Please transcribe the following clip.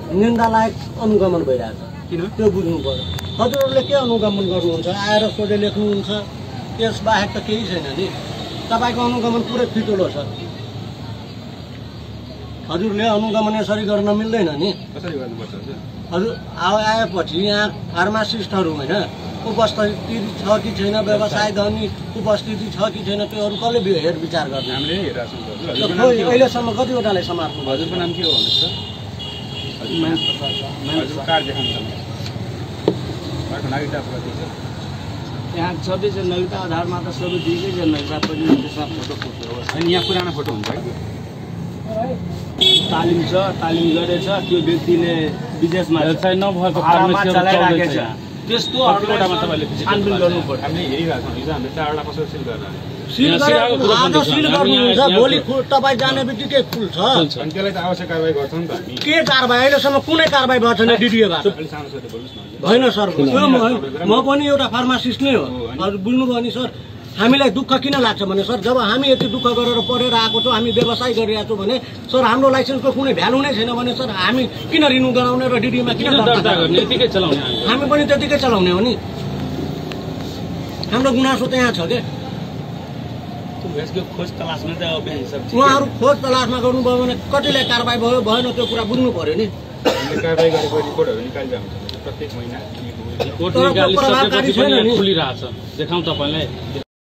निन्दालायक अनुगमन भइरहेछ। किन त्यो बुझ्नु पर्यो। हजुरहरूले के अनुगमन गर्नुहुन्छ? आएर सोझै लेख्नुहुन्छ, त्यसबाहेक त केही छैन नि। तपाईँको अनुगमन पुरै फिटुलो छ। हजुरले अनुगमन यसरी गर्न मिल्दैन नि। कसरी गर्नुपर्छ हजुर आएपछि यहाँ फार्मासिस्टहरू होइन उपस्थिति छ कि छैन, व्यवसाय गर्ने उपस्थिति छ कि छैन, त्योहरू कसले हेरविचार गर्ने? हामीले हेरिरहेको छौँ। अहिलेसम्म कतिवटाले समात्नु? हजुरको नाम के हो भन्नुहोस् त? हजुर कार्ड देखाउनु नागरिकता प्रति छ यहाँ छँदैछ नागरिकता आधारमा त सबै दिएकै छ। नागरिकता पनि त्यसमा फोटो हो। अनि यहाँ पुरानो फोटो हुन्छ कि तालिम छ, तालिम गरेछ, त्यो व्यक्तिले विदेशमा नभएको चलाइराखेको छ। त्यस्तोहरुलाई तपाईँले छानबिन गर्नु पर्छ। हामीले हेरिरहेको छौँ। हिजो हामीले 4 वटा पसल सिल गरेर सिल गर्नुहुन्छ, भोलि तपाईँ जाने बित्तिकै खुल्छ। अनि त्यसलाई त आवश्यक कारबाही गर्छौँ नि त हामी। के कारबाही? अहिलेसम्म कुनै कारबाही भएको छैन डिडिएबाट। अलिक सानो छोरी बोल्नुहोस् न। होइन सर, म पनि एउटा फार्मासिस्ट नै हो। हजुर बुझ्नुभयो नि सर। हामीलाई दुःख किन लाग्छ भने सर, जब हामी यति दुःख गरेर पढेर आएको छौँ, हामी व्यवसाय गरिरहेको छौँ भने सर हाम्रो लाइसेन्सको कुनै भ्यालु नै छैन भने सर हामी किन रिन्यू गराउने र डिडीमा किन दर्ता गर्ने? यतिकै चलाउने हामी पनि त्यतिकै चलाउने हो नि। हाम्रो गुनासो त यहाँ छ के। यसको खोज तलासमा चाहिँ अब हिसाब उहाँहरू खोज तलासमा गर्नुभयो भने कतिलाई कारबाही भयो भएन त्यो कुरा बुझ्नु पर्यो नि। हामीले कारबाही गरेको रिपोर्टहरू निकालिदिएको हुन्छ प्रत्येक महिना। रिपोर्ट निकालिसकेपछि पनि खुलिरहेछ। देखाउँ तपाईँलाई।